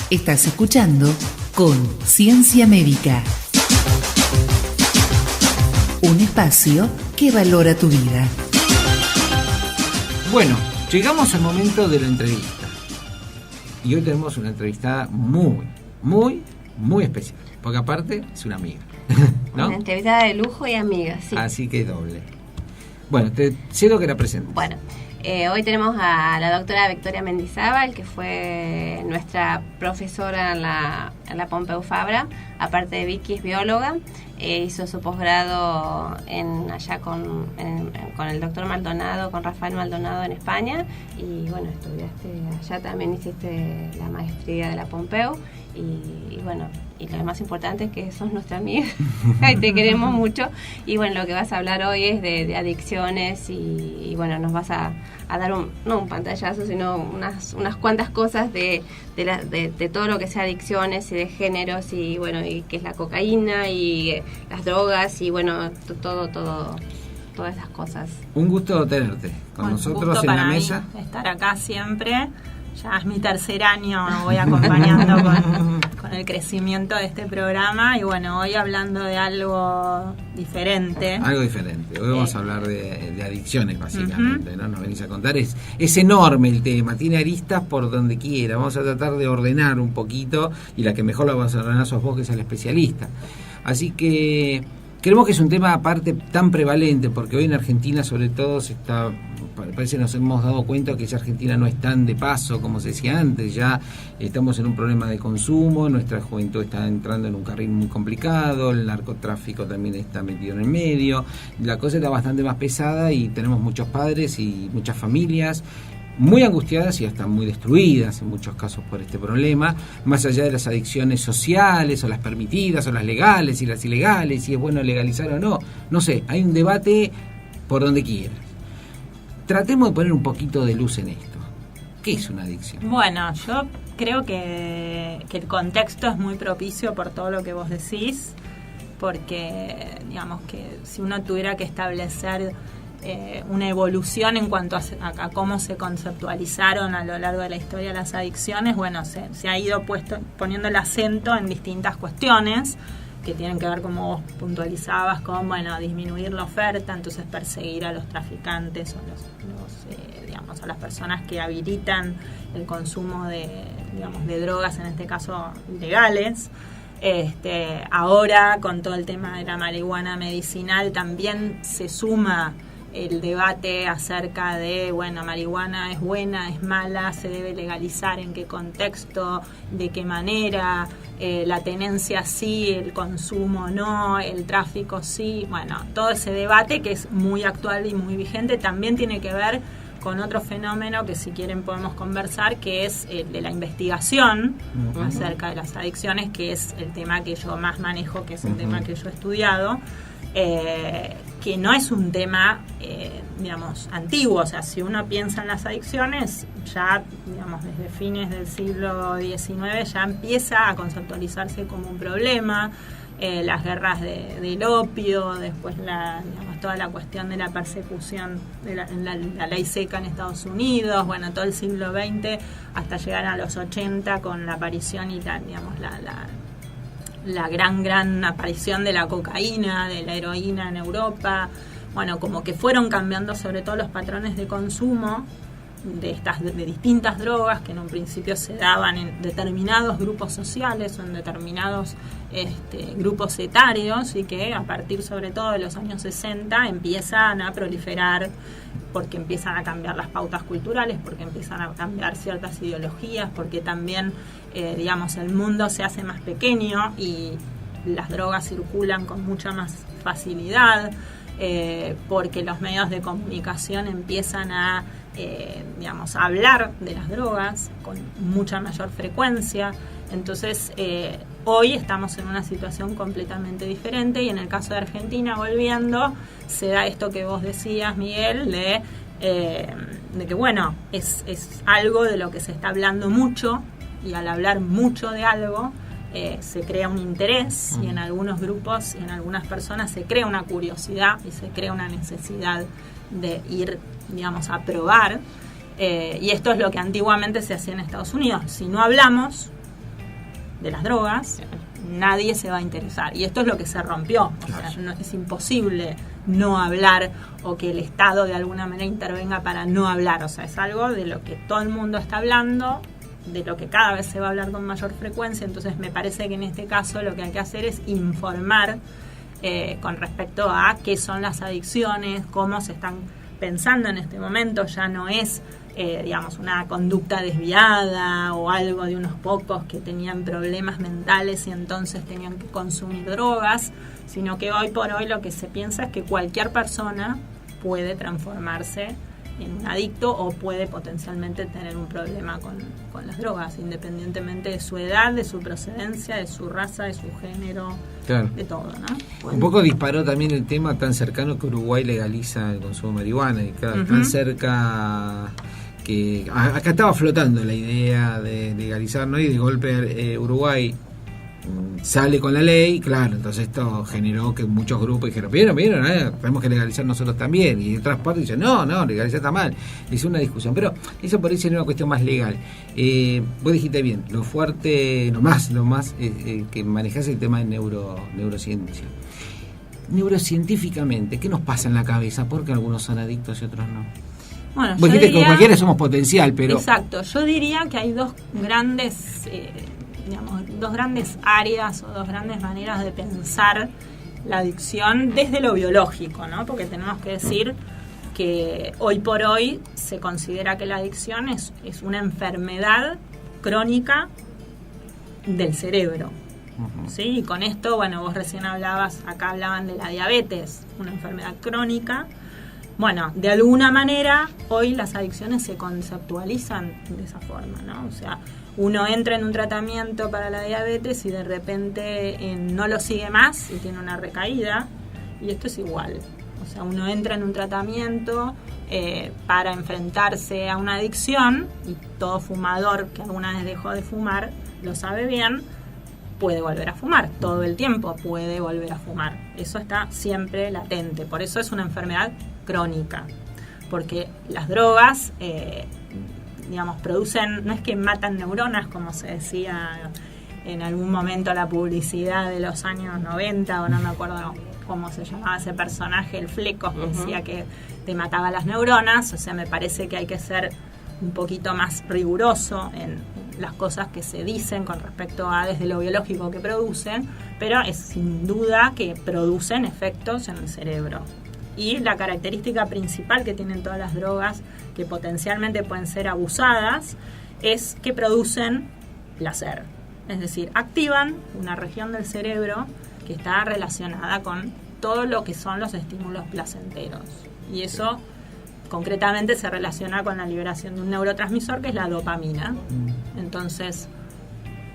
Estás escuchando Conciencia Médica. Un espacio que valora tu vida. Bueno, llegamos al momento de la entrevista. Y hoy tenemos una entrevistada muy especial. Porque aparte es una amiga. ¿No? Una entrevistada de lujo y amiga, sí. Así que doble. Bueno, te cedo que la presentes. Bueno, hoy tenemos a la doctora Victoria Mendizábal, que fue nuestra profesora en la Pompeu Fabra. Aparte de Vicky, es bióloga. Hizo su posgrado allá con el doctor Maldonado, con Rafael Maldonado en España. Y bueno, estudiaste allá, también hiciste la maestría de la Pompeu. Y bueno, y lo más importante es que sos nuestra amiga y te queremos mucho. Y bueno, lo que vas a hablar hoy es de adicciones y bueno, nos vas a dar no un pantallazo, sino unas cuantas cosas de todo lo que sea adicciones y de géneros y bueno, y qué es la cocaína y las drogas y bueno, todas esas cosas. Un gusto tenerte con nosotros en la mesa. Estar acá siempre. Ya es mi tercer año, voy acompañando con el crecimiento de este programa y bueno, hoy hablando de algo diferente. Algo diferente, hoy vamos a hablar de adicciones básicamente, ¿no? Nos venís a contar, es enorme el tema, tiene aristas por donde quiera, vamos a tratar de ordenar un poquito y la que mejor la vas a ordenar sos vos, que sos la especialista. Así que creemos que es un tema aparte tan prevalente, porque hoy en Argentina sobre todo parece que nos hemos dado cuenta que ya Argentina no es tan de paso como se decía antes, ya estamos en un problema de consumo, nuestra juventud está entrando en un carril muy complicado, el narcotráfico también está metido en el medio, la cosa está bastante más pesada y tenemos muchos padres y muchas familias muy angustiadas y hasta muy destruidas en muchos casos por este problema, más allá de las adicciones sociales o las permitidas o las legales y las ilegales, si es bueno legalizar o no sé, hay un debate por donde quiera. Tratemos de poner un poquito de luz en esto. ¿Qué es una adicción? Bueno, yo creo que el contexto es muy propicio por todo lo que vos decís, porque digamos que si uno tuviera que establecer una evolución en cuanto a cómo se conceptualizaron a lo largo de la historia las adicciones, bueno, se ha ido poniendo el acento en distintas cuestiones que tienen que ver, como vos puntualizabas, con disminuir la oferta, entonces perseguir a los traficantes o digamos, a las personas que habilitan el consumo de drogas, en este caso ilegales. Ahora, con todo el tema de la marihuana medicinal, también se suma el debate acerca de, marihuana es buena, es mala, se debe legalizar, en qué contexto, de qué manera, la tenencia sí, el consumo no, el tráfico sí. Bueno, todo ese debate que es muy actual y muy vigente también tiene que ver con otro fenómeno que si quieren podemos conversar, que es el de la investigación acerca de las adicciones, que es el tema que yo más manejo, que es el tema que yo he estudiado. Que no es un tema, antiguo. O sea, si uno piensa en las adicciones, ya, desde fines del siglo XIX ya empieza a conceptualizarse como un problema. Las guerras del opio, después toda la cuestión de la persecución de la ley seca en Estados Unidos, todo el siglo XX hasta llegar a los 80 con la aparición y la gran aparición de la cocaína, de la heroína en Europa. Como que fueron cambiando sobre todo los patrones de consumo de distintas drogas que en un principio se daban en determinados grupos sociales o en determinados grupos etarios, y que a partir sobre todo de los años 60 empiezan a proliferar porque empiezan a cambiar las pautas culturales, porque empiezan a cambiar ciertas ideologías, porque también el mundo se hace más pequeño y las drogas circulan con mucha más facilidad, porque los medios de comunicación empiezan a hablar de las drogas con mucha mayor frecuencia. Entonces hoy estamos en una situación completamente diferente, y en el caso de Argentina, volviendo, se da esto que vos decías, Miguel, de que es algo de lo que se está hablando mucho, y al hablar mucho de algo se crea un interés, y en algunos grupos y en algunas personas se crea una curiosidad y se crea una necesidad de ir, a probar. Y esto es lo que antiguamente se hacía en Estados Unidos. Si no hablamos, de las drogas, nadie se va a interesar. Y esto es lo que se rompió. Claro. O sea, es imposible no hablar o que el Estado de alguna manera intervenga para no hablar. O sea, es algo de lo que todo el mundo está hablando, de lo que cada vez se va a hablar con mayor frecuencia. Entonces me parece que en este caso lo que hay que hacer es informar con respecto a qué son las adicciones, cómo se están pensando en este momento. Ya no es digamos, una conducta desviada o algo de unos pocos que tenían problemas mentales y entonces tenían que consumir drogas, sino que hoy por hoy lo que se piensa es que cualquier persona puede transformarse en un adicto o puede potencialmente tener un problema con las drogas, independientemente de su edad, de su procedencia, de su raza, de su género, claro, de todo, ¿no? Bueno. Un poco disparó también el tema tan cercano que Uruguay legaliza el consumo de marihuana, y claro, tan cerca que acá estaba flotando la idea de legalizar, ¿no? Y de golpe Uruguay sale con la ley, claro, entonces esto generó que muchos grupos dijeron, vieron, tenemos que legalizar nosotros también, y otras partes dicen, no, legalizar está mal. Es una discusión, pero eso por ahí sería una cuestión más legal. Vos dijiste bien, lo fuerte, lo más que manejás el tema de neurociencia. Neurocientíficamente, ¿qué nos pasa en la cabeza? Porque algunos son adictos y otros no. Bueno, vos dijiste que con cualquiera somos potencial, pero... Exacto, yo diría que hay dos grandes áreas o dos grandes maneras de pensar la adicción desde lo biológico, ¿no? Porque tenemos que decir que hoy por hoy se considera que la adicción es una enfermedad crónica del cerebro. ¿Sí? Y con esto, bueno, vos recién acá hablaban de la diabetes, una enfermedad crónica. Bueno, de alguna manera hoy las adicciones se conceptualizan de esa forma, ¿no? O sea, uno entra en un tratamiento para la diabetes y de repente no lo sigue más y tiene una recaída, y esto es igual. O sea, uno entra en un tratamiento para enfrentarse a una adicción, y todo fumador que alguna vez dejó de fumar lo sabe bien, puede volver a fumar, todo el tiempo puede volver a fumar. Eso está siempre latente, por eso es una enfermedad crónica, porque las drogas producen, no es que matan neuronas como se decía en algún momento la publicidad de los años 90, o no me acuerdo cómo se llamaba ese personaje, el Flecos, que decía que te mataba las neuronas. O sea, me parece que hay que ser un poquito más riguroso en las cosas que se dicen con respecto a desde lo biológico que producen, pero es sin duda que producen efectos en el cerebro. Y la característica principal que tienen todas las drogas que potencialmente pueden ser abusadas es que producen placer. Es decir, activan una región del cerebro que está relacionada con todo lo que son los estímulos placenteros. Y eso concretamente se relaciona con la liberación de un neurotransmisor que es la dopamina. Entonces,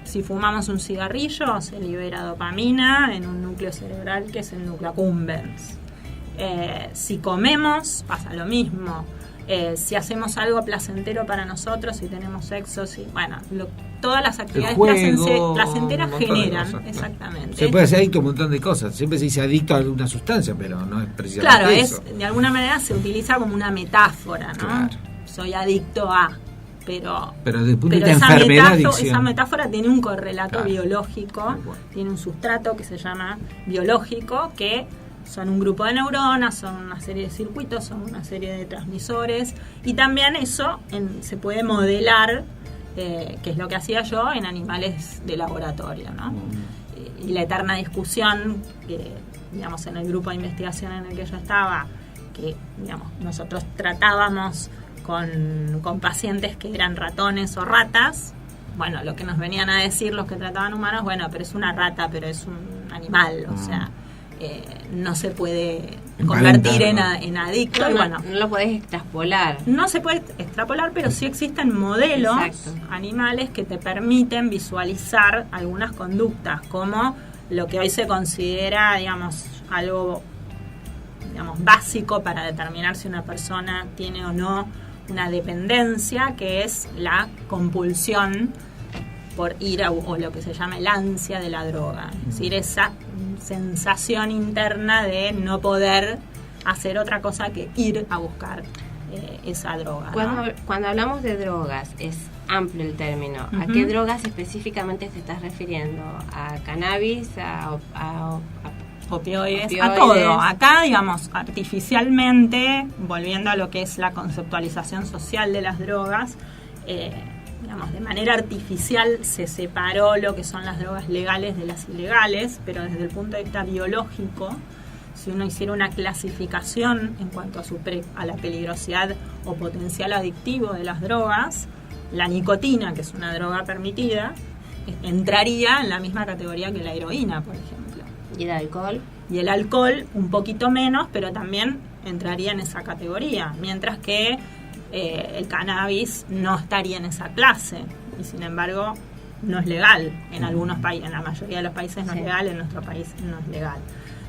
si fumamos un cigarrillo, se libera dopamina en un núcleo cerebral que es el núcleo accumbens. Si comemos, pasa lo mismo. Si hacemos algo placentero para nosotros, si tenemos sexo, todas las actividades placenteras generan, exactamente. Se puede ser adicto a un montón de cosas. Siempre se dice adicto a alguna sustancia, pero no es precisamente eso. De alguna manera se utiliza como una metáfora, ¿no? Claro. Soy adicto a... Pero desde el punto de vista enfermedad, esa metáfora tiene un correlato biológico, tiene un sustrato que se llama biológico, que son un grupo de neuronas, son una serie de circuitos, son una serie de transmisores, y también eso se puede modelar, que es lo que hacía yo, en animales de laboratorio, ¿no? Y la eterna discusión que, digamos, en el grupo de investigación en el que yo estaba, que, digamos, nosotros tratábamos con pacientes que eran ratones o ratas. Bueno, lo que nos venían a decir los que trataban humanos, pero es una rata, pero es un animal, o sea, no se puede convertir en adicto. No lo podés extrapolar. No se puede extrapolar, pero sí existen modelos animales que te permiten visualizar algunas conductas, como lo que hoy se considera, digamos, algo, digamos, básico para determinar si una persona tiene o no una dependencia, que es la compulsión por ir o lo que se llama el ansia de la droga, es decir, esa sensación interna de no poder hacer otra cosa que ir a buscar esa droga, ¿no? Cuando hablamos de drogas, ¿es amplio el término. ¿A qué drogas específicamente te estás refiriendo? ¿A cannabis? ¿A opioides? A todo. Acá, digamos, artificialmente, volviendo a lo que es la conceptualización social de las drogas, digamos, de manera artificial se separó lo que son las drogas legales de las ilegales, pero desde el punto de vista biológico, si uno hiciera una clasificación en cuanto a la peligrosidad o potencial adictivo de las drogas, la nicotina, que es una droga permitida, entraría en la misma categoría que la heroína, por ejemplo. ¿Y el alcohol? Y el alcohol un poquito menos, pero también entraría en esa categoría, mientras que el cannabis no estaría en esa clase, y sin embargo no es legal en algunos países, en la mayoría de los países no es legal, en nuestro país no es legal.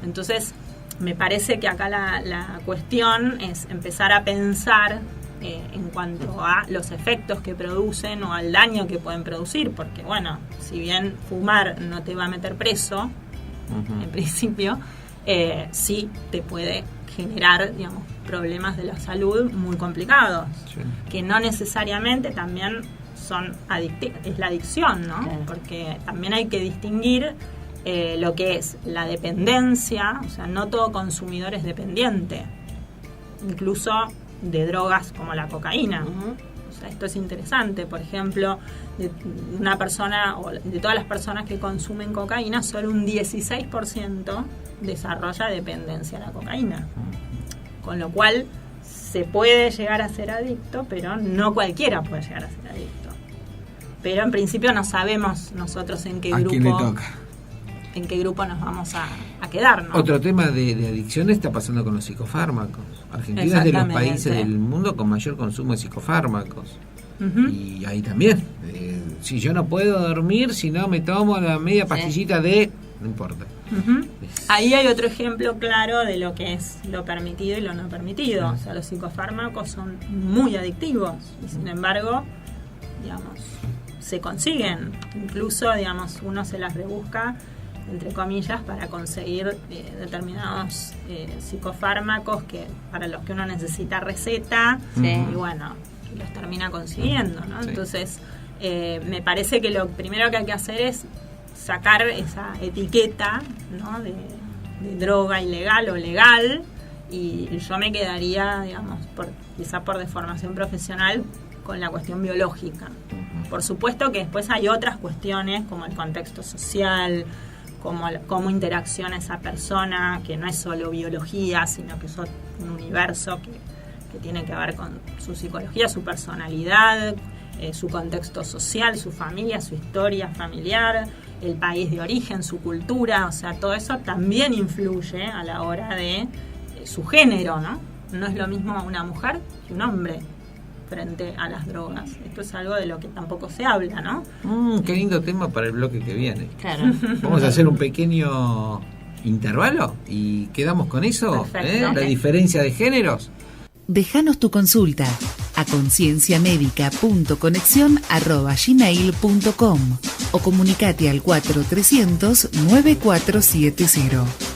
Entonces me parece que acá la cuestión es empezar a pensar en cuanto a los efectos que producen o al daño que pueden producir, porque bueno, si bien fumar no te va a meter preso, en principio, sí te puede generar, digamos, problemas de la salud muy complicados, que no necesariamente también son es la adicción, ¿no? Claro. Porque también hay que distinguir lo que es la dependencia, o sea, no todo consumidor es dependiente, incluso de drogas como la cocaína. O sea, esto es interesante. Por ejemplo, de una persona o de todas las personas que consumen cocaína, solo un 16% desarrolla dependencia a la cocaína. Con lo cual se puede llegar a ser adicto, pero no cualquiera puede llegar a ser adicto. Pero en principio no sabemos nosotros en qué grupo, quién le toca. En qué grupo nos vamos a quedar, ¿no? Otro tema de adicción está pasando con los psicofármacos. Argentina es de los países del mundo con mayor consumo de psicofármacos. Y ahí también, si yo no puedo dormir, si no me tomo la media pastillita no importa. Ahí hay otro ejemplo claro de lo que es lo permitido y lo no permitido. O sea, los psicofármacos son muy adictivos y sin embargo, digamos, se consiguen. Incluso, digamos, uno se las rebusca, entre comillas, para conseguir determinados psicofármacos que para los que uno necesita receta, y bueno, los termina consiguiendo, ¿no? Entonces, me parece que lo primero que hay que hacer es sacar esa etiqueta, ¿no? de droga ilegal o legal, y yo me quedaría, digamos, quizá por deformación profesional, con la cuestión biológica. Por supuesto que después hay otras cuestiones como el contexto social, cómo interacciona esa persona, que no es solo biología, sino que es un universo que tiene que ver con su psicología, su personalidad, su contexto social, su familia, su historia familiar, el país de origen, su cultura. O sea, todo eso también influye a la hora de su género, ¿no? No es lo mismo una mujer que un hombre frente a las drogas. Esto es algo de lo que tampoco se habla, ¿no? Qué lindo tema para el bloque que viene. Claro. Vamos a hacer un pequeño intervalo y quedamos con eso. Perfecto. La diferencia de géneros. Déjanos tu consulta a concienciamedica.conexion@gmail.com o comunicate al 4300 9470.